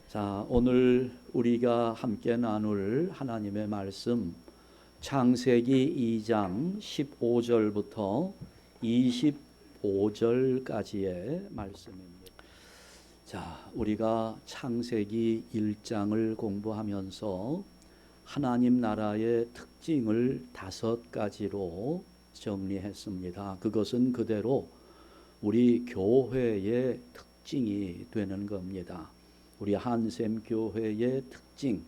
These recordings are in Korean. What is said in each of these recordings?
자, 오늘 우리가 함께 나눌 하나님의 말씀 창세기 2장 15절부터 25절까지의 말씀입니다. 자, 우리가 창세기 1장을 공부하면서 하나님 나라의 특징을 5가지로 정리했습니다. 그것은 그대로 우리 교회의 특징이 되는 겁니다. 우리 한샘 교회의 특징,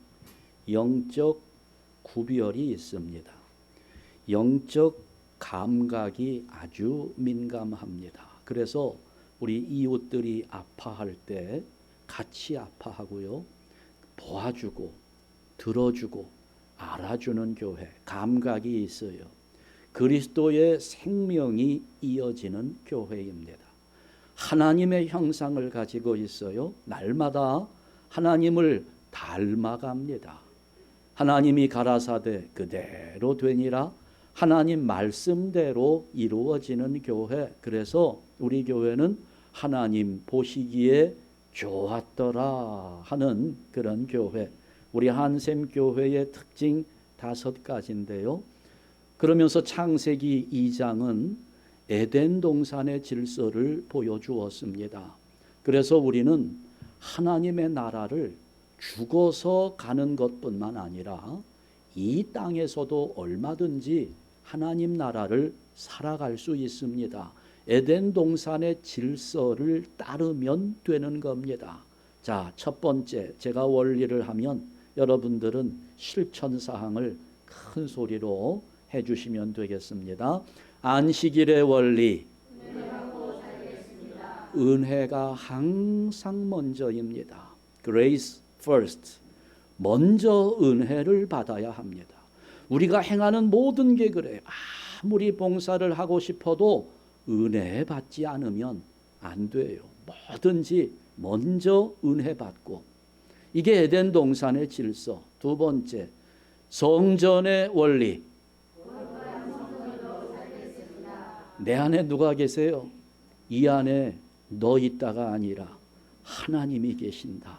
영적 구별이 있습니다. 영적 감각이 아주 민감합니다. 그래서 우리 이웃들이 아파할 때 같이 아파하고요, 도와주고 들어주고 알아주는 교회, 감각이 있어요. 그리스도의 생명이 이어지는 교회입니다. 하나님의 형상을 가지고 있어요. 날마다 하나님을 닮아갑니다. 하나님이 가라사대 그대로 되니라. 하나님 말씀대로 이루어지는 교회. 그래서 우리 교회는 하나님 보시기에 좋았더라 하는 그런 교회. 우리 한샘 교회의 특징 5가지인데요. 그러면서 창세기 2장은 에덴 동산의 질서를 보여주었습니다. 그래서 우리는 하나님의 나라를 죽어서 가는 것뿐만 아니라 이 땅에서도 얼마든지 하나님 나라를 살아갈 수 있습니다. 에덴 동산의 질서를 따르면 되는 겁니다. 자, 첫 번째, 제가 원리를 하면 여러분들은 실천사항을 큰 소리로 해주시면 되겠습니다. 안식일의 원리, 은혜가 항상 먼저입니다. Grace first. 먼저 은혜를 받아야 합니다. 우리가 행하는 모든 게 그래요. 아무리 봉사를 하고 싶어도 은혜 받지 않으면 안 돼요. 뭐든지 먼저 은혜 받고. 이게 에덴 동산의 질서. 두 번째, 성전의 원리. 내 안에 누가 계세요? 이 안에 너 있다가 아니라 하나님이 계신다.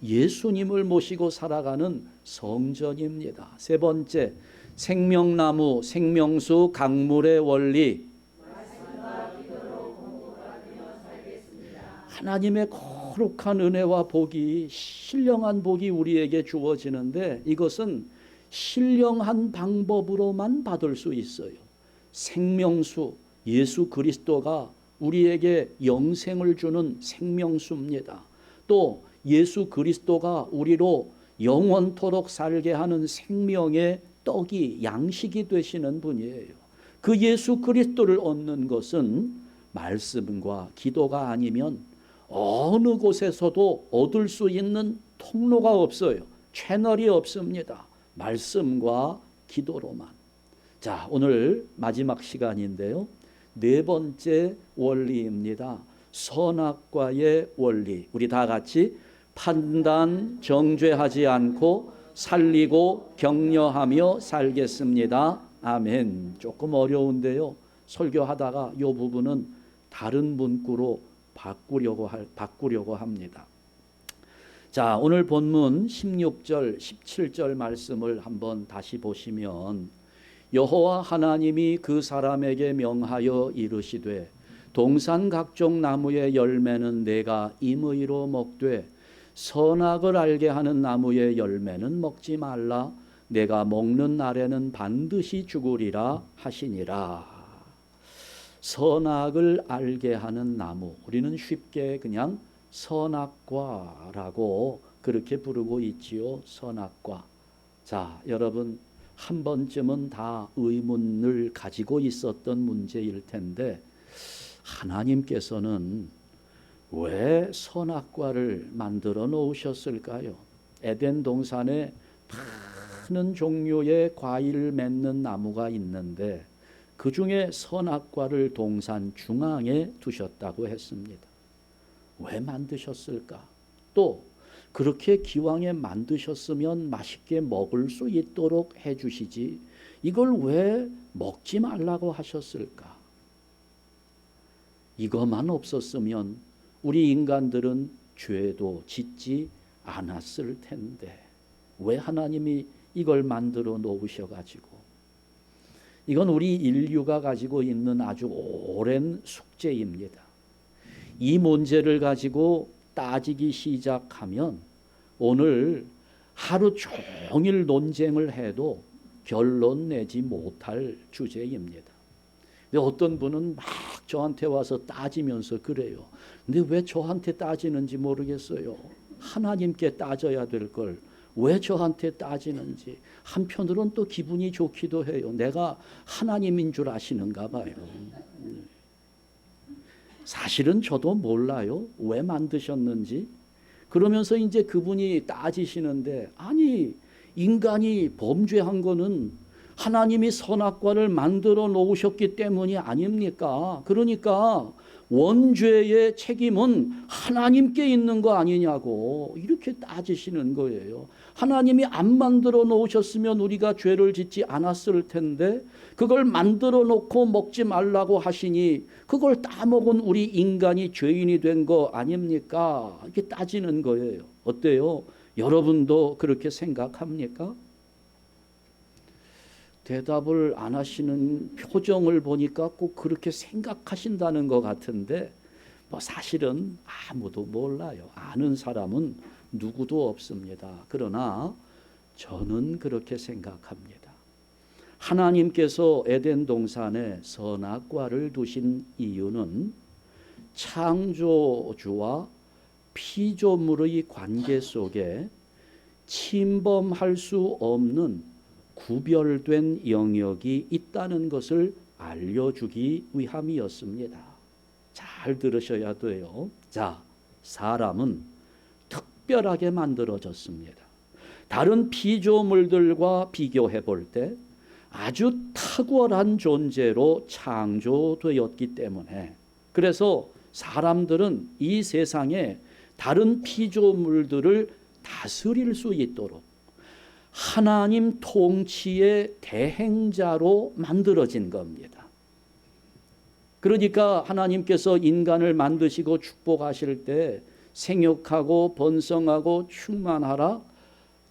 예수님을 모시고 살아가는 성전입니다. 세 번째, 생명나무, 생명수, 강물의 원리. 하나님의 거룩한 은혜와 복이, 신령한 복이 우리에게 주어지는데 이것은 신령한 방법으로만 받을 수 있어요. 생명수, 예수 그리스도가 우리에게 영생을 주는 생명수입니다. 또 예수 그리스도가 우리로 영원토록 살게 하는 생명의 떡이 양식이 되시는 분이에요. 그 예수 그리스도를 얻는 것은 말씀과 기도가 아니면 어느 곳에서도 얻을 수 있는 통로가 없어요. 채널이 없습니다. 말씀과 기도로만. 자, 오늘 마지막 시간인데요. 4번째 원리입니다. 선악과의 원리. 우리 다 같이 판단, 정죄하지 않고 살리고 격려하며 살겠습니다. 아멘. 조금 어려운데요. 설교하다가 이 부분은 다른 문구로 바꾸려고 합니다. 자, 오늘 본문 16절, 17절 말씀을 한번 다시 보시면 여호와 하나님이 그 사람에게 명하여 이르시되 동산 각종 나무의 열매는 내가 임의로 먹되 선악을 알게 하는 나무의 열매는 먹지 말라. 내가 먹는 날에는 반드시 죽으리라 하시니라. 선악을 알게 하는 나무, 우리는 쉽게 그냥 선악과라고 그렇게 부르고 있지요. 선악과. 자, 여러분 한 번쯤은 다 의문을 가지고 있었던 문제일 텐데 하나님께서는 왜 선악과를 만들어 놓으셨을까요? 에덴 동산에 많은 종류의 과일을 맺는 나무가 있는데 그 중에 선악과를 동산 중앙에 두셨다고 했습니다. 왜 만드셨을까? 또 그렇게 기왕에 만드셨으면 맛있게 먹을 수 있도록 해주시지 이걸 왜 먹지 말라고 하셨을까? 이것만 없었으면 우리 인간들은 죄도 짓지 않았을 텐데 왜 하나님이 이걸 만들어 놓으셔가지고, 이건 우리 인류가 가지고 있는 아주 오랜 숙제입니다. 이 문제를 가지고 따지기 시작하면 오늘 하루 종일 논쟁을 해도 결론 내지 못할 주제입니다. 근데 어떤 분은 막 저한테 와서 따지면서 그래요. 근데 왜 저한테 따지는지 모르겠어요. 하나님께 따져야 될 걸 왜 저한테 따지는지. 한편으로는 또 기분이 좋기도 해요. 내가 하나님인 줄 아시는가 봐요. 사실은 저도 몰라요. 왜 만드셨는지. 그러면서 이제 그분이 따지시는데, 아니 인간이 범죄한 거는 하나님이 선악과를 만들어 놓으셨기 때문이 아닙니까? 그러니까 원죄의 책임은 하나님께 있는 거 아니냐고 이렇게 따지시는 거예요. 하나님이 안 만들어 놓으셨으면 우리가 죄를 짓지 않았을 텐데 그걸 만들어 놓고 먹지 말라고 하시니 그걸 따먹은 우리 인간이 죄인이 된 거 아닙니까? 이렇게 따지는 거예요. 어때요? 여러분도 그렇게 생각합니까? 대답을 안 하시는 표정을 보니까 꼭 그렇게 생각하신다는 것 같은데 뭐 사실은 아무도 몰라요. 아는 사람은 누구도 없습니다. 그러나 저는 그렇게 생각합니다. 하나님께서 에덴 동산에 선악과를 두신 이유는 창조주와 피조물의 관계 속에 침범할 수 없는 구별된 영역이 있다는 것을 알려주기 위함이었습니다. 잘 들으셔야 돼요. 자, 사람은 특별하게 만들어졌습니다. 다른 피조물들과 비교해 볼 때 아주 탁월한 존재로 창조되었기 때문에, 그래서 사람들은 이 세상에 다른 피조물들을 다스릴 수 있도록 하나님 통치의 대행자로 만들어진 겁니다. 그러니까 하나님께서 인간을 만드시고 축복하실 때 생육하고 번성하고 충만하라,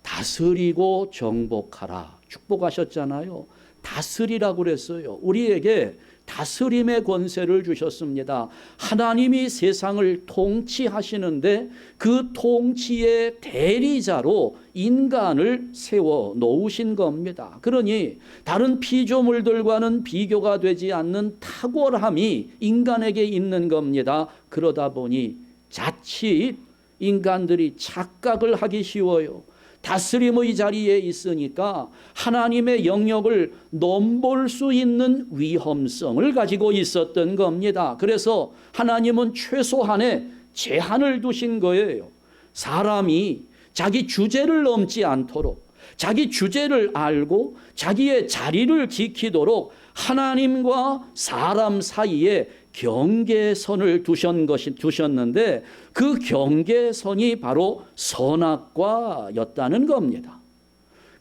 다스리고 정복하라 축복하셨잖아요. 다스리라고 그랬어요. 우리에게 다스림의 권세를 주셨습니다. 하나님이 세상을 통치하시는데 그 통치의 대리자로 인간을 세워 놓으신 겁니다. 그러니 다른 피조물들과는 비교가 되지 않는 탁월함이 인간에게 있는 겁니다. 그러다 보니 자칫 인간들이 착각을 하기 쉬워요. 다스림의 자리에 있으니까 하나님의 영역을 넘볼 수 있는 위험성을 가지고 있었던 겁니다. 그래서 하나님은 최소한의 제한을 두신 거예요. 사람이 자기 주제를 넘지 않도록, 자기 주제를 알고 자기의 자리를 지키도록 하나님과 사람 사이에 경계선을 두셨는데 그 경계선이 바로 선악과였다는 겁니다.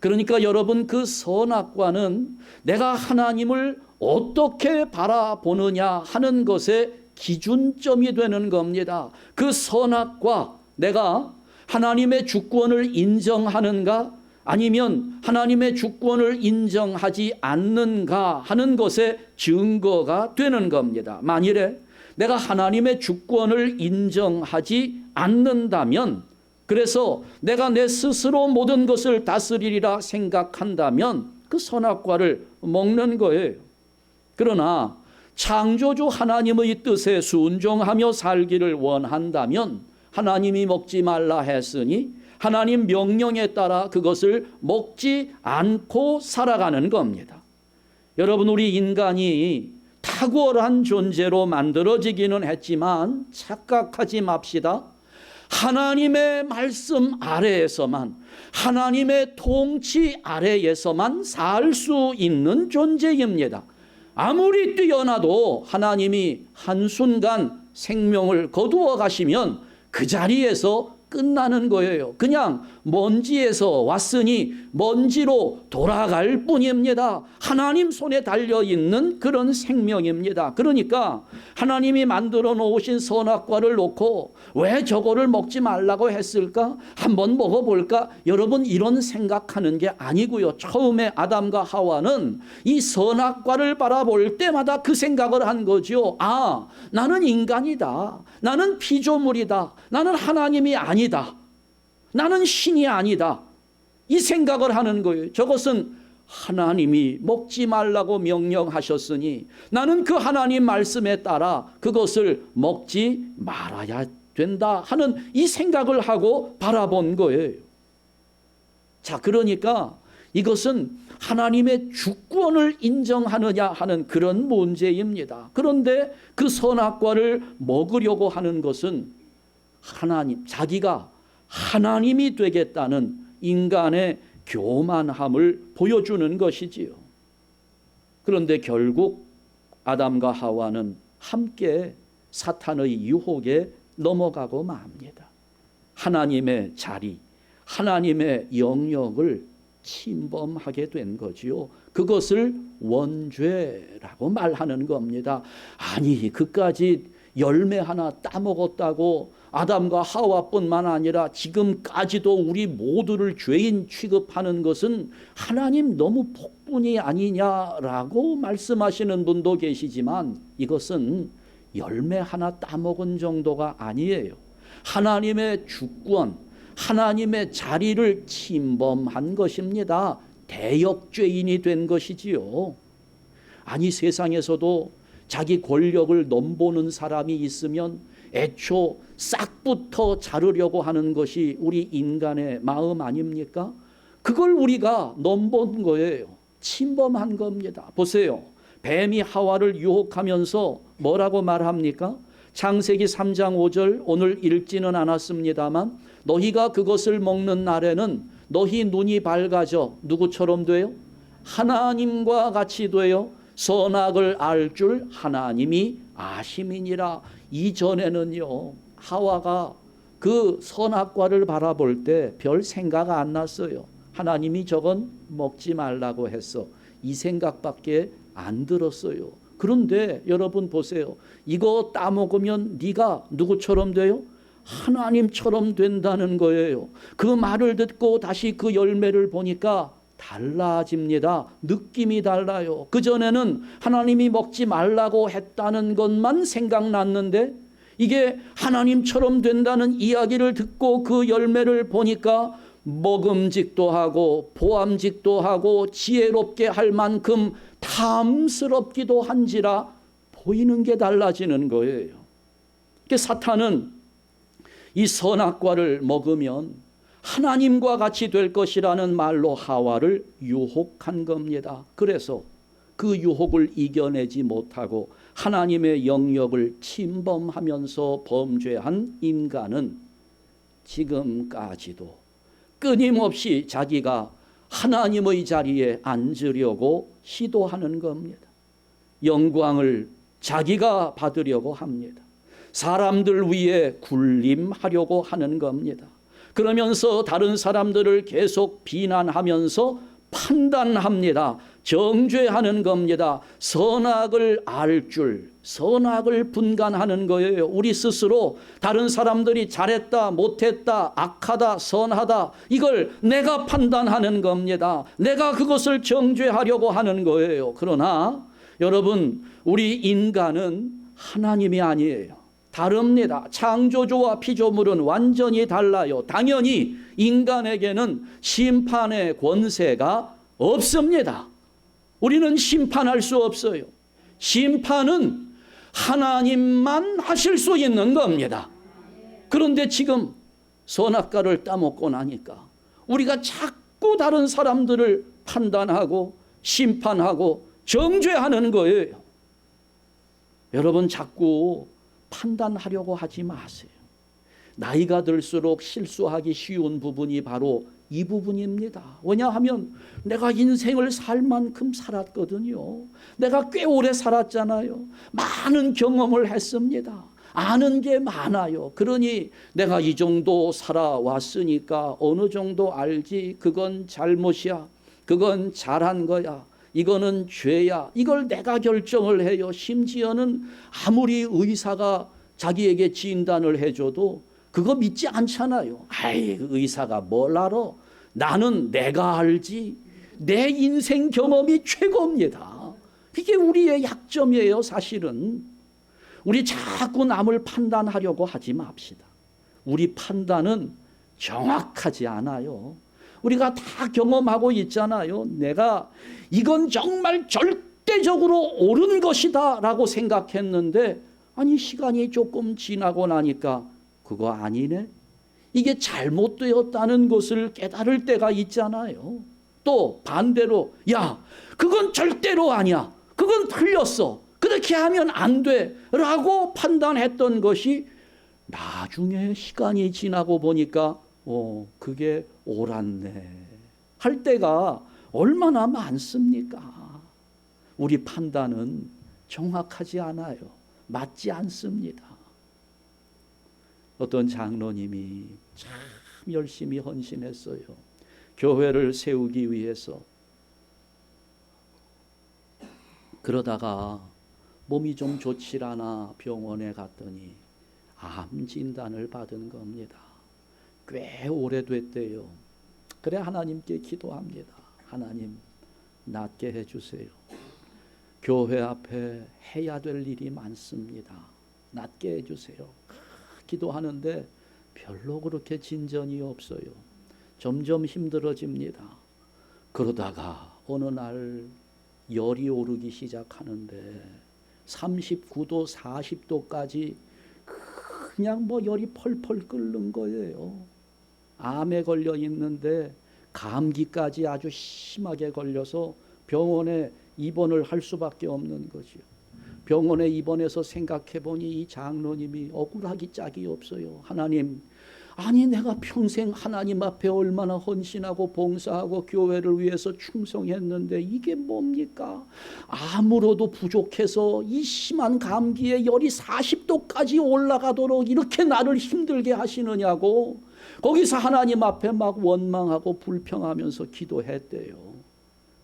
그러니까 여러분, 그 선악과는 내가 하나님을 어떻게 바라보느냐 하는 것의 기준점이 되는 겁니다. 그 선악과, 내가 하나님의 주권을 인정하는가 아니면 하나님의 주권을 인정하지 않는가 하는 것의 증거가 되는 겁니다. 만일에 내가 하나님의 주권을 인정하지 않는다면, 그래서 내가 내 스스로 모든 것을 다스리리라 생각한다면 그 선악과를 먹는 거예요. 그러나 창조주 하나님의 뜻에 순종하며 살기를 원한다면 하나님이 먹지 말라 했으니 하나님 명령에 따라 그것을 먹지 않고 살아가는 겁니다. 여러분, 우리 인간이 탁월한 존재로 만들어지기는 했지만 착각하지 맙시다. 하나님의 말씀 아래에서만, 하나님의 통치 아래에서만 살 수 있는 존재입니다. 아무리 뛰어나도 하나님이 한순간 생명을 거두어 가시면 그 자리에서 끝나는 거예요. 그냥 먼지에서 왔으니 먼지로 돌아갈 뿐입니다. 하나님 손에 달려있는 그런 생명입니다. 그러니까 하나님이 만들어 놓으신 선악과를 놓고 왜 저거를 먹지 말라고 했을까? 한번 먹어볼까? 여러분, 이런 생각하는 게 아니고요. 처음에 아담과 하와는 이 선악과를 바라볼 때마다 그 생각을 한 거죠. 아, 나는 인간이다. 나는 피조물이다. 나는 하나님이 아니다. 나는 신이 아니다. 이 생각을 하는 거예요. 저것은 하나님이 먹지 말라고 명령하셨으니 나는 그 하나님 말씀에 따라 그것을 먹지 말아야 된다 하는 이 생각을 하고 바라본 거예요. 자, 그러니까 이것은 하나님의 주권을 인정하느냐 하는 그런 문제입니다. 그런데 그 선악과를 먹으려고 하는 것은 하나님, 자기가 하나님이 되겠다는 인간의 교만함을 보여주는 것이지요. 그런데 결국 아담과 하와는 함께 사탄의 유혹에 넘어가고 맙니다. 하나님의 자리, 하나님의 영역을 침범하게 된 거지요. 그것을 원죄라고 말하는 겁니다. 아니, 그까지 열매 하나 따먹었다고 아담과 하와뿐만 아니라 지금까지도 우리 모두를 죄인 취급하는 것은 하나님 너무 폭분이 아니냐라고 말씀하시는 분도 계시지만 이것은 열매 하나 따먹은 정도가 아니에요. 하나님의 주권, 하나님의 자리를 침범한 것입니다. 대역죄인이 된 것이지요. 아니, 세상에서도 자기 권력을 넘보는 사람이 있으면 애초 싹부터 자르려고 하는 것이 우리 인간의 마음 아닙니까? 그걸 우리가 넘본 거예요. 침범한 겁니다. 보세요. 뱀이 하와를 유혹하면서 뭐라고 말합니까? 창세기 3장 5절, 오늘 읽지는 않았습니다만 너희가 그것을 먹는 날에는 너희 눈이 밝아져 누구처럼 돼요? 하나님과 같이 돼요. 선악을 알 줄 하나님이 아심이니라. 이전에는요, 하와가 그 선악과를 바라볼 때 별 생각 안 났어요. 하나님이 저건 먹지 말라고 했어. 이 생각밖에 안 들었어요. 그런데 여러분 보세요. 이거 따먹으면 네가 누구처럼 돼요? 하나님처럼 된다는 거예요. 그 말을 듣고 다시 그 열매를 보니까 달라집니다. 느낌이 달라요. 그전에는 하나님이 먹지 말라고 했다는 것만 생각났는데 이게 하나님처럼 된다는 이야기를 듣고 그 열매를 보니까 먹음직도 하고 보암직도 하고 지혜롭게 할 만큼 탐스럽기도 한지라 보이는 게 달라지는 거예요. 사탄은 이 선악과를 먹으면 하나님과 같이 될 것이라는 말로 하와를 유혹한 겁니다. 그래서 그 유혹을 이겨내지 못하고 하나님의 영역을 침범하면서 범죄한 인간은 지금까지도 끊임없이 자기가 하나님의 자리에 앉으려고 시도하는 겁니다. 영광을 자기가 받으려고 합니다. 사람들 위에 군림하려고 하는 겁니다. 그러면서 다른 사람들을 계속 비난하면서 판단합니다. 정죄하는 겁니다. 선악을 알 줄, 선악을 분간하는 거예요. 우리 스스로 다른 사람들이 잘했다, 못했다, 악하다, 선하다, 이걸 내가 판단하는 겁니다. 내가 그것을 정죄하려고 하는 거예요. 그러나 여러분, 우리 인간은 하나님이 아니에요. 다릅니다. 창조주와 피조물은 완전히 달라요. 당연히 인간에게는 심판의 권세가 없습니다. 우리는 심판할 수 없어요. 심판은 하나님만 하실 수 있는 겁니다. 그런데 지금 선악과를 따먹고 나니까 우리가 자꾸 다른 사람들을 판단하고 심판하고 정죄하는 거예요. 여러분, 자꾸 판단하려고 하지 마세요. 나이가 들수록 실수하기 쉬운 부분이 바로 이 부분입니다. 왜냐하면 내가 인생을 살 만큼 살았거든요. 내가 꽤 오래 살았잖아요. 많은 경험을 했습니다. 아는 게 많아요. 그러니 내가 이 정도 살아왔으니까 어느 정도 알지. 그건 잘못이야. 그건 잘한 거야. 이거는 죄야. 이걸 내가 결정을 해요. 심지어는 아무리 의사가 자기에게 진단을 해줘도 그거 믿지 않잖아요. 아이, 의사가 뭘 알아? 나는 내가 알지. 내 인생 경험이 최고입니다. 이게 우리의 약점이에요, 사실은. 우리 자꾸 남을 판단하려고 하지 맙시다. 우리 판단은 정확하지 않아요. 우리가 다 경험하고 있잖아요. 내가 이건 정말 절대적으로 옳은 것이다 라고 생각했는데, 아니 시간이 조금 지나고 나니까 그거 아니네. 이게 잘못되었다는 것을 깨달을 때가 있잖아요. 또 반대로 야, 그건 절대로 아니야. 그건 틀렸어. 그렇게 하면 안 돼 라고 판단했던 것이 나중에 시간이 지나고 보니까 그게 옳았네 할 때가 얼마나 많습니까? 우리 판단은 정확하지 않아요. 맞지 않습니다. 어떤 장로님이 참 열심히 헌신했어요. 교회를 세우기 위해서. 그러다가 몸이 좀 좋질 않아 병원에 갔더니 암 진단을 받은 겁니다. 꽤 오래됐대요. 그래 하나님께 기도합니다. 하나님 낫게 해주세요. 교회 앞에 해야 될 일이 많습니다. 낫게 해주세요. 기도하는데 별로 그렇게 진전이 없어요. 점점 힘들어집니다. 그러다가 어느 날 열이 오르기 시작하는데 39도 40도까지 그냥 열이 펄펄 끓는 거예요. 암에 걸려 있는데 감기까지 아주 심하게 걸려서 병원에 입원을 할 수밖에 없는 거죠. 병원에 입원해서 생각해 보니 이 장로님이 억울하기 짝이 없어요. 하나님, 아니 내가 평생 하나님 앞에 얼마나 헌신하고 봉사하고 교회를 위해서 충성했는데 이게 뭡니까? 아무로도 부족해서 이 심한 감기에 열이 40도까지 올라가도록 이렇게 나를 힘들게 하시느냐고. 거기서 하나님 앞에 막 원망하고 불평하면서 기도했대요.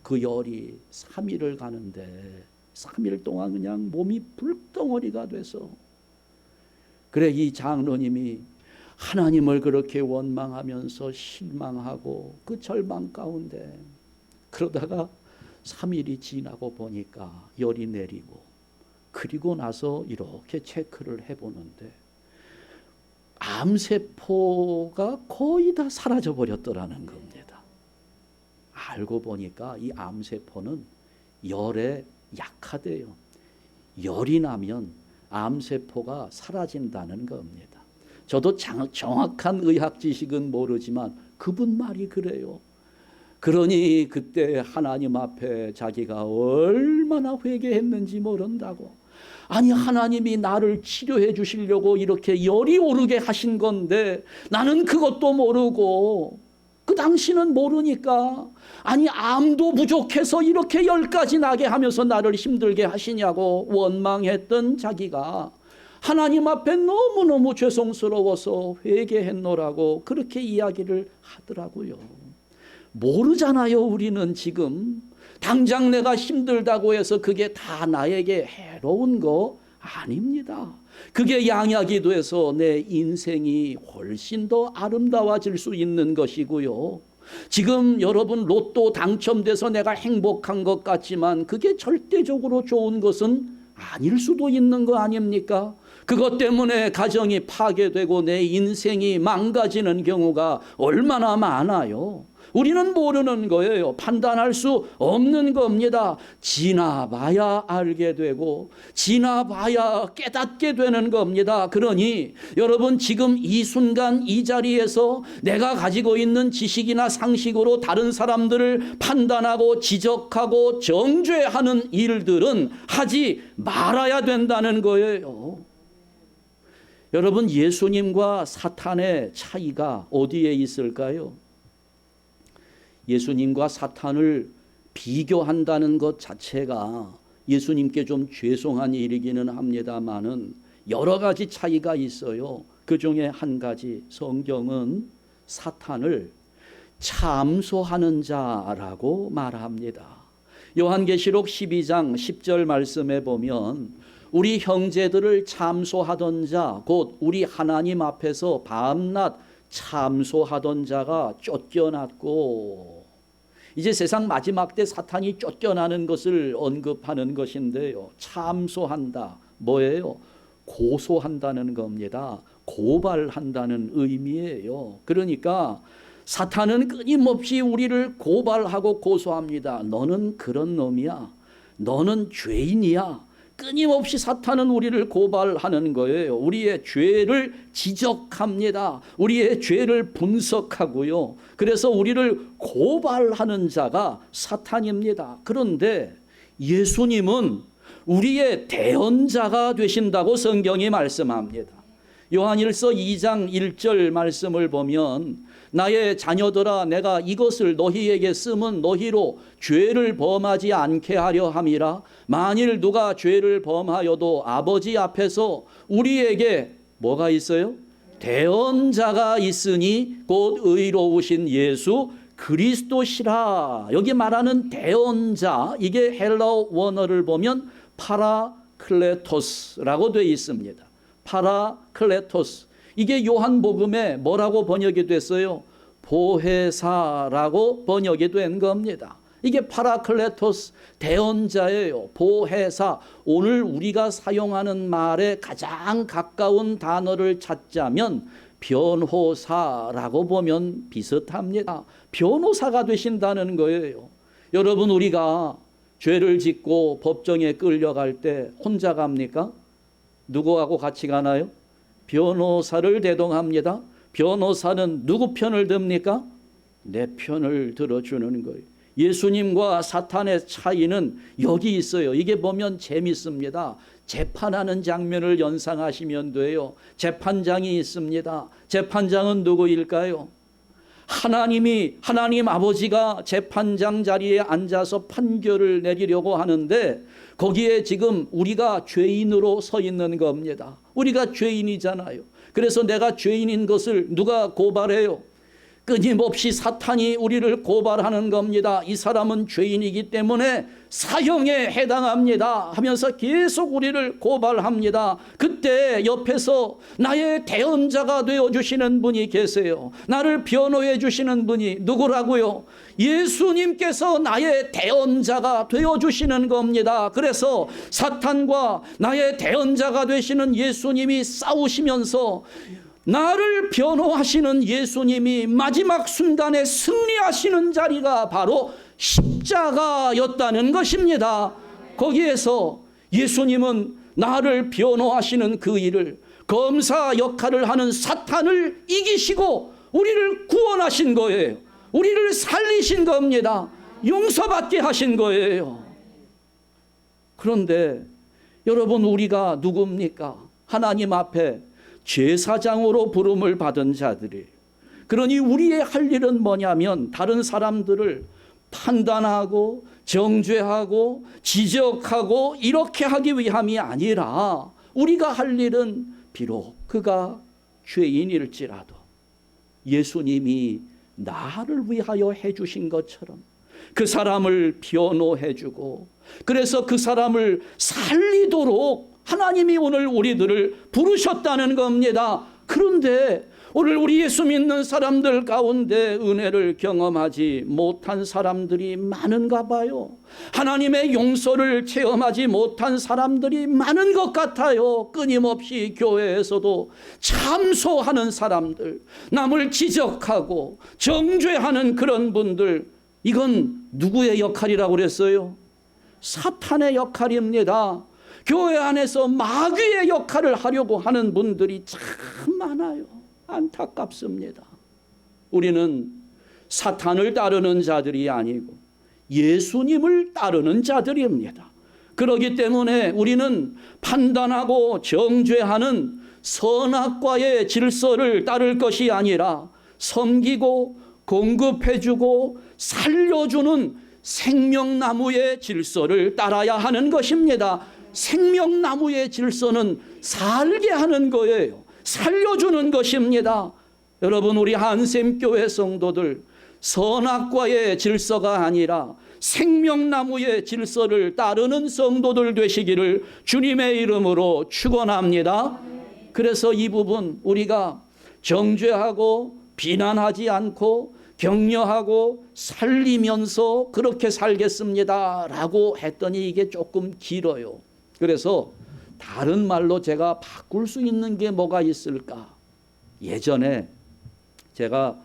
그 열이 3일을 가는데 3일 동안 그냥 몸이 불덩어리가 돼서, 그래 이 장로님이 하나님을 그렇게 원망하면서 실망하고 그 절망 가운데 그러다가 3일이 지나고 보니까 열이 내리고, 그리고 나서 이렇게 체크를 해보는데 암세포가 거의 다 사라져 버렸더라는 겁니다. 알고 보니까 이 암세포는 열에 약하대요. 열이 나면 암세포가 사라진다는 겁니다. 저도 정확한 의학 지식은 모르지만 그분 말이 그래요. 그러니 그때 하나님 앞에 자기가 얼마나 회개했는지 모른다고. 아니 하나님이 나를 치료해 주시려고 이렇게 열이 오르게 하신 건데 나는 그것도 모르고, 그 당시는 모르니까 아니 암도 부족해서 이렇게 열까지 나게 하면서 나를 힘들게 하시냐고 원망했던 자기가 하나님 앞에 너무너무 죄송스러워서 회개했노라고 그렇게 이야기를 하더라고요. 모르잖아요. 우리는 지금 당장 내가 힘들다고 해서 그게 다 나에게 해로운 거 아닙니다. 그게 양약이 돼서 내 인생이 훨씬 더 아름다워질 수 있는 것이고요. 지금 여러분 로또 당첨돼서 내가 행복한 것 같지만 그게 절대적으로 좋은 것은 아닐 수도 있는 거 아닙니까? 그것 때문에 가정이 파괴되고 내 인생이 망가지는 경우가 얼마나 많아요. 우리는 모르는 거예요. 판단할 수 없는 겁니다. 지나봐야 알게 되고 지나봐야 깨닫게 되는 겁니다. 그러니 여러분 지금 이 순간 이 자리에서 내가 가지고 있는 지식이나 상식으로 다른 사람들을 판단하고 지적하고 정죄하는 일들은 하지 말아야 된다는 거예요. 여러분 예수님과 사탄의 차이가 어디에 있을까요? 예수님과 사탄을 비교한다는 것 자체가 예수님께 좀 죄송한 일이기는 합니다만은 여러 가지 차이가 있어요. 그 중에 한 가지, 성경은 사탄을 참소하는 자라고 말합니다. 요한계시록 12장 10절 말씀에 보면 우리 형제들을 참소하던 자, 곧 우리 하나님 앞에서 밤낮 참소하던 자가 쫓겨났고, 이제 세상 마지막 때 사탄이 쫓겨나는 것을 언급하는 것인데요. 참소한다. 뭐예요? 고소한다는 겁니다. 고발한다는 의미예요. 그러니까 사탄은 끊임없이 우리를 고발하고 고소합니다. 너는 그런 놈이야. 너는 죄인이야. 끊임없이 사탄은 우리를 고발하는 거예요. 우리의 죄를 지적합니다. 우리의 죄를 분석하고요. 그래서 우리를 고발하는 자가 사탄입니다. 그런데 예수님은 우리의 대언자가 되신다고 성경이 말씀합니다. 요한일서 2장 1절 말씀을 보면 나의 자녀들아 내가 이것을 너희에게 쓰면 너희로 죄를 범하지 않게 하려 함이라. 만일 누가 죄를 범하여도 아버지 앞에서 우리에게 뭐가 있어요? 대언자가 있으니 곧 의로우신 예수 그리스도시라. 여기 말하는 대언자, 이게 헬라어 원어를 보면 파라클레토스라고 되어 있습니다. 파라클레토스. 이게 요한복음에 뭐라고 번역이 됐어요? 보혜사라고 번역이 된 겁니다. 이게 파라클레토스, 대언자예요. 보혜사. 오늘 우리가 사용하는 말에 가장 가까운 단어를 찾자면 변호사라고 보면 비슷합니다. 변호사가 되신다는 거예요. 여러분, 우리가 죄를 짓고 법정에 끌려갈 때 혼자 갑니까? 누구하고 같이 가나요? 변호사를 대동합니다. 변호사는 누구 편을 듭니까? 내 편을 들어주는 거예요. 예수님과 사탄의 차이는 여기 있어요. 이게 보면 재밌습니다. 재판하는 장면을 연상하시면 돼요. 재판장이 있습니다. 재판장은 누구일까요? 하나님 아버지가 재판장 자리에 앉아서 판결을 내리려고 하는데 거기에 지금 우리가 죄인으로 서 있는 겁니다. 우리가 죄인이잖아요. 그래서 내가 죄인인 것을 누가 고발해요? 끊임없이 사탄이 우리를 고발하는 겁니다. 이 사람은 죄인이기 때문에 사형에 해당합니다 하면서 계속 우리를 고발합니다. 그때 옆에서 나의 대언자가 되어주시는 분이 계세요. 나를 변호해 주시는 분이 누구라고요? 예수님께서 나의 대언자가 되어주시는 겁니다. 그래서 사탄과 나의 대언자가 되시는 예수님이 싸우시면서 나를 변호하시는 예수님이 마지막 순간에 승리하시는 자리가 바로 십자가였다는 것입니다. 거기에서 예수님은 나를 변호하시는 그 일을, 검사 역할을 하는 사탄을 이기시고 우리를 구원하신 거예요. 우리를 살리신 겁니다. 용서받게 하신 거예요. 그런데 여러분, 우리가 누굽니까? 하나님 앞에 제사장으로 부름을 받은 자들이. 그러니 우리의 할 일은 뭐냐면 다른 사람들을 판단하고 정죄하고 지적하고 이렇게 하기 위함이 아니라 우리가 할 일은 비록 그가 죄인일지라도 예수님이 나를 위하여 해주신 것처럼 그 사람을 변호해주고, 그래서 그 사람을 살리도록 하나님이 오늘 우리들을 부르셨다는 겁니다. 그런데 오늘 우리 예수 믿는 사람들 가운데 은혜를 경험하지 못한 사람들이 많은가 봐요. 하나님의 용서를 체험하지 못한 사람들이 많은 것 같아요. 끊임없이 교회에서도 참소하는 사람들, 남을 지적하고 정죄하는 그런 분들, 이건 누구의 역할이라고 그랬어요? 사탄의 역할입니다. 교회 안에서 마귀의 역할을 하려고 하는 분들이 참 많아요. 안타깝습니다. 우리는 사탄을 따르는 자들이 아니고 예수님을 따르는 자들입니다. 그렇기 때문에 우리는 판단하고 정죄하는 선악과의 질서를 따를 것이 아니라 섬기고 공급해주고 살려주는 생명나무의 질서를 따라야 하는 것입니다. 생명나무의 질서는 살게 하는 거예요. 살려주는 것입니다. 여러분, 우리 한샘교회 성도들, 선악과의 질서가 아니라 생명나무의 질서를 따르는 성도들 되시기를 주님의 이름으로 축원합니다. 그래서 이 부분 우리가 정죄하고 비난하지 않고 격려하고 살리면서 그렇게 살겠습니다 라고 했더니 이게 조금 길어요. 그래서 다른 말로 제가 바꿀 수 있는 게 뭐가 있을까? 예전에 제가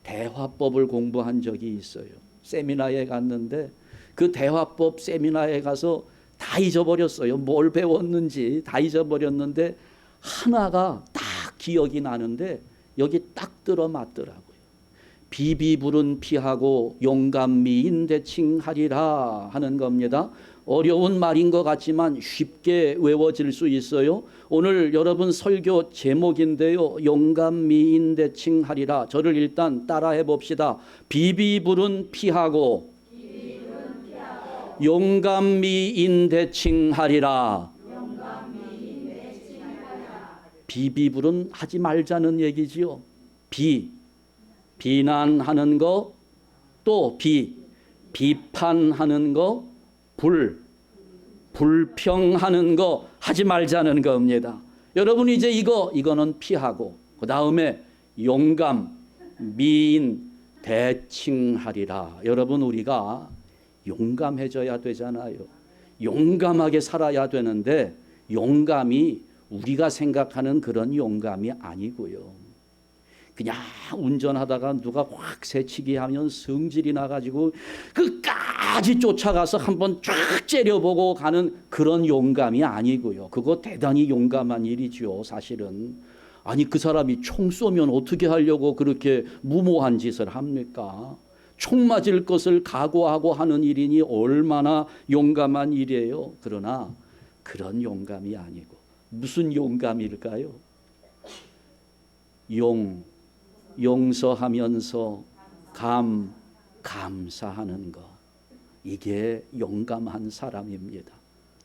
대화법을 공부한 적이 있어요. 세미나에 갔는데 그 대화법 세미나에 가서 다 잊어버렸어요. 뭘 배웠는지 다 잊어버렸는데 하나가 딱 기억이 나는데 여기 딱 들어맞더라고요. 비비불은 피하고 용감미인 대칭하리라 하는 겁니다. 어려운 말인 것 같지만 쉽게 외워질 수 있어요. 오늘 여러분 설교 제목인데요. 용감미인 대칭하리라. 저를 일단 따라해 봅시다. 비비불은 피하고 용감미인 대칭하리라. 비비불은 하지 말자는 얘기지요. 비난하는 거, 또 비판하는 거, 불평하는 거 하지 말자는 겁니다. 여러분 이제 이거는 피하고 그 다음에 용감, 미인, 대칭하리라. 여러분 우리가 용감해져야 되잖아요. 용감하게 살아야 되는데 용감이 우리가 생각하는 그런 용감이 아니고요. 그냥 운전하다가 누가 확 새치기 하면 성질이 나가지고 끝까지 쫓아가서 한번 쫙 째려보고 가는 그런 용감이 아니고요. 그거 대단히 용감한 일이죠, 사실은. 아니 그 사람이 총 쏘면 어떻게 하려고 그렇게 무모한 짓을 합니까? 총 맞을 것을 각오하고 하는 일이니 얼마나 용감한 일이에요. 그러나 그런 용감이 아니고 무슨 용감일까요? 용서하면서 감사하는 것. 이게 용감한 사람입니다.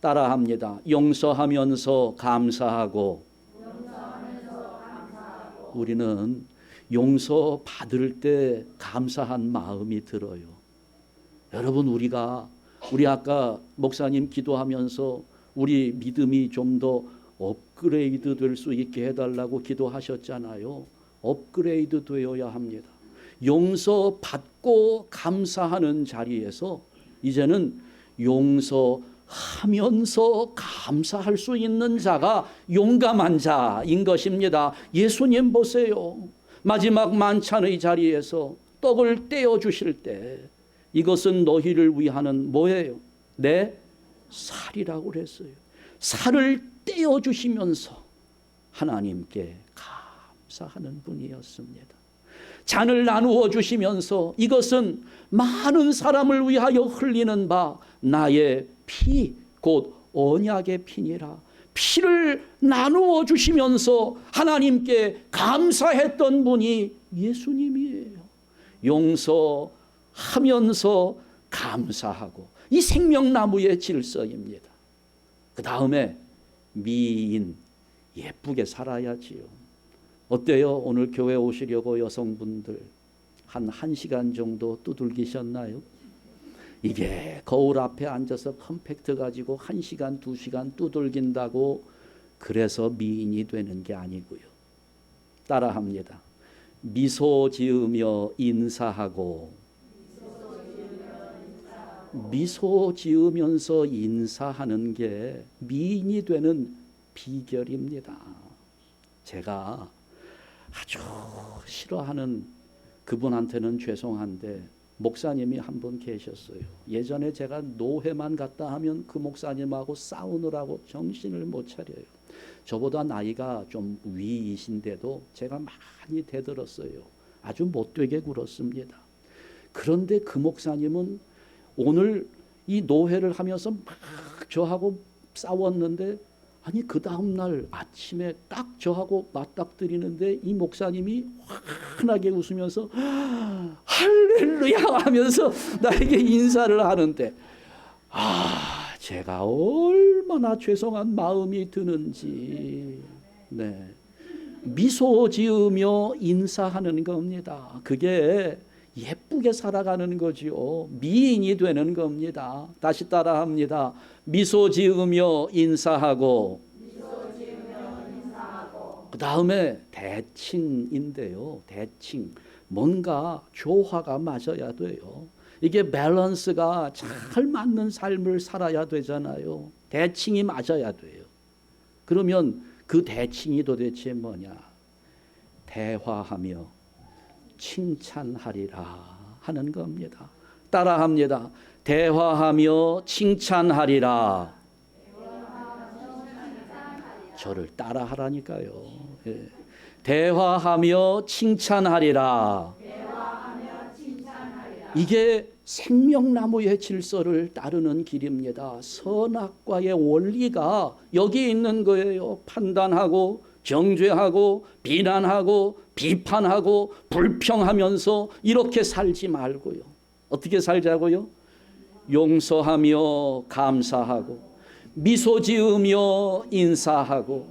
따라합니다. 용서하면서 감사하고. 우리는 용서 받을 때 감사한 마음이 들어요. 여러분 우리 아까 목사님 기도하면서 우리 믿음이 좀 더 업그레이드 될 수 있게 해달라고 기도하셨잖아요. 업그레이드 되어야 합니다. 용서받고 감사하는 자리에서 이제는 용서하면서 감사할 수 있는 자가 용감한 자인 것입니다. 예수님 보세요. 마지막 만찬의 자리에서 떡을 떼어 주실 때 이것은 너희를 위하는 뭐예요? 내 살이라고 그랬어요. 살을 떼어 주시면서 하나님께 감사하는 분이었습니다. 잔을 나누어 주시면서 이것은 많은 사람을 위하여 흘리는 바 나의 피 곧 언약의 피니라. 피를 나누어 주시면서 하나님께 감사했던 분이 예수님이에요. 용서하면서 감사하고 이 생명나무의 질서입니다. 그 다음에 미인, 예쁘게 살아야지요. 어때요? 오늘 교회 오시려고 여성분들 한 1시간 정도 두들기셨나요? 이게 거울 앞에 앉아서 컴팩트 가지고 1시간, 2시간 두들긴다고 그래서 미인이 되는 게 아니고요. 따라합니다. 미소 지으며 인사하고. 미소 지으면서 인사하는 게 미인이 되는 비결입니다. 제가 아주 싫어하는 그분한테는 죄송한데 목사님이 한 분 계셨어요. 예전에 제가 노회만 갔다 하면 그 목사님하고 싸우느라고 정신을 못 차려요. 저보다 나이가 좀 위이신데도 제가 많이 대들었어요. 아주 못되게 굴었습니다. 그런데 그 목사님은 오늘 이 노회를 하면서 막 저하고 싸웠는데 아니 그 다음날 아침에 딱 저하고 맞닥뜨리는데 이 목사님이 환하게 웃으면서 할렐루야 하면서 나에게 인사를 하는데 제가 얼마나 죄송한 마음이 드는지. 네. 미소 지으며 인사하는 겁니다. 그게 예쁘게 살아가는 거지요. 미인이 되는 겁니다. 다시 따라합니다. 미소 지으며 인사하고, 그 다음에 대칭인데요. 대칭. 뭔가 조화가 맞아야 돼요. 이게 밸런스가 잘 맞는 삶을 살아야 되잖아요. 대칭이 맞아야 돼요. 그러면 그 대칭이 도대체 뭐냐? 대화하며 칭찬하리라 하는 겁니다. 따라합니다. 대화하며 칭찬하리라. 저를 따라하라니까요. 예. 대화하며 칭찬하리라. 이게 생명나무의 질서를 따르는 길입니다. 선악과의 원리가 여기 있는 거예요. 판단하고 정죄하고 비난하고 비판하고 불평하면서 이렇게 살지 말고요. 어떻게 살자고요? 용서하며 감사하고 미소 지으며 인사하고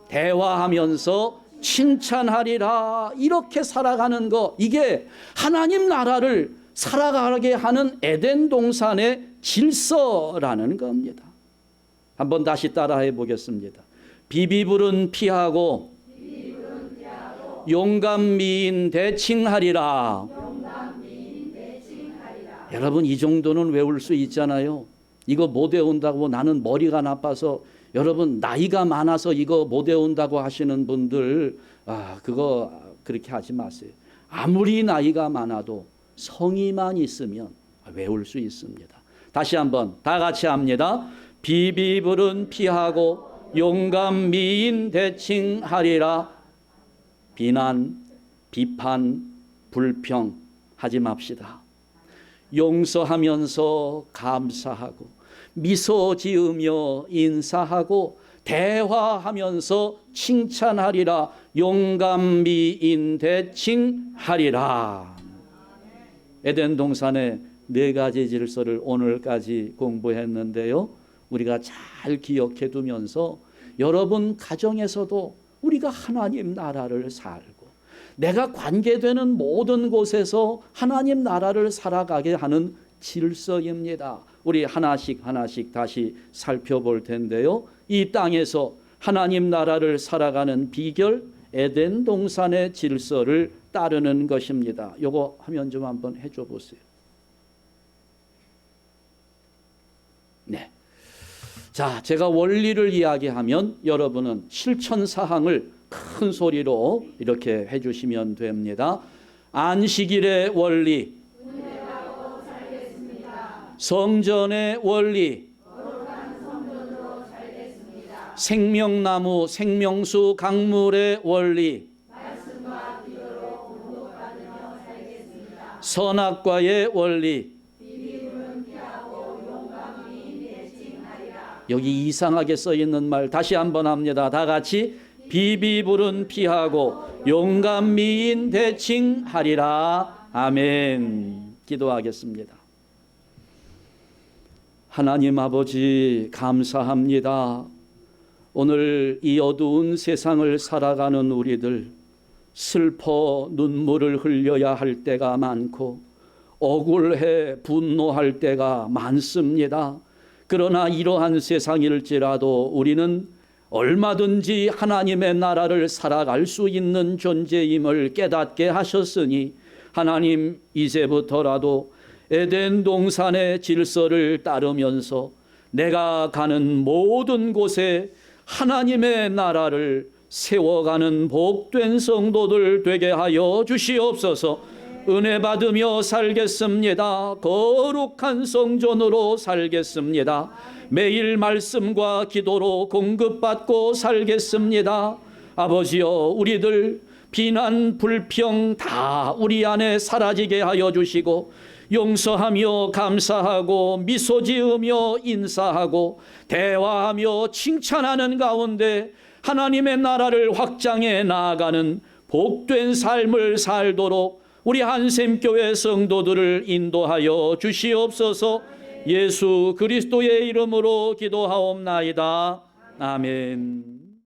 대화하면서 칭찬하리라. 이렇게 살아가는 거, 이게 하나님 나라를 살아가게 하는 에덴 동산의 질서라는 겁니다. 한번 다시 따라해 보겠습니다. 비비불은 피하고 용감미인 대칭하리라. 여러분, 이 정도는 외울 수 있잖아요. 이거 못 외운다고 나는 머리가 나빠서, 여러분 나이가 많아서 이거 못 외운다고 하시는 분들, 그거 그렇게 하지 마세요. 아무리 나이가 많아도 성의만 있으면 외울 수 있습니다. 다시 한번 다 같이 합니다. 비비불은 피하고 용감 미인 대칭하리라. 비난, 비판, 불평 하지 맙시다. 용서하면서 감사하고 미소 지으며 인사하고 대화하면서 칭찬하리라. 용감 미인 대칭하리라. 에덴 동산의 4가지 질서를 오늘까지 공부했는데요. 우리가 잘 기억해 두면서 여러분 가정에서도 우리가 하나님 나라를 살고 내가 관계되는 모든 곳에서 하나님 나라를 살아가게 하는 질서입니다. 우리 하나씩 하나씩 다시 살펴볼 텐데요. 이 땅에서 하나님 나라를 살아가는 비결, 에덴 동산의 질서를 따르는 것입니다. 요거 화면 좀 한번 해줘 보세요. 네. 자, 제가 원리를 이야기하면 여러분은 실천 사항을 큰 소리로 이렇게 해주시면 됩니다. 안식일의 원리, 성전의 원리, 생명나무, 생명수, 강물의 원리, 선악과의 원리. 여기 이상하게 써 있는 말 다시 한번 합니다. 다 같이. 비비불은 피하고 용감 미인 대칭하리라. 아멘. 기도하겠습니다. 하나님 아버지, 감사합니다. 오늘 이 어두운 세상을 살아가는 우리들, 슬퍼 눈물을 흘려야 할 때가 많고 억울해 분노할 때가 많습니다. 그러나 이러한 세상일지라도 우리는 얼마든지 하나님의 나라를 살아갈 수 있는 존재임을 깨닫게 하셨으니 하나님, 이제부터라도 에덴 동산의 질서를 따르면서 내가 가는 모든 곳에 하나님의 나라를 세워가는 복된 성도들 되게 하여 주시옵소서. 은혜 받으며 살겠습니다. 거룩한 성전으로 살겠습니다. 매일 말씀과 기도로 공급받고 살겠습니다. 아버지여, 우리들 비난, 불평 다 우리 안에 사라지게 하여 주시고 용서하며 감사하고 미소 지으며 인사하고 대화하며 칭찬하는 가운데 하나님의 나라를 확장해 나아가는 복된 삶을 살도록 우리 한샘교회 성도들을 인도하여 주시옵소서. 예수 그리스도의 이름으로 기도하옵나이다. 아멘.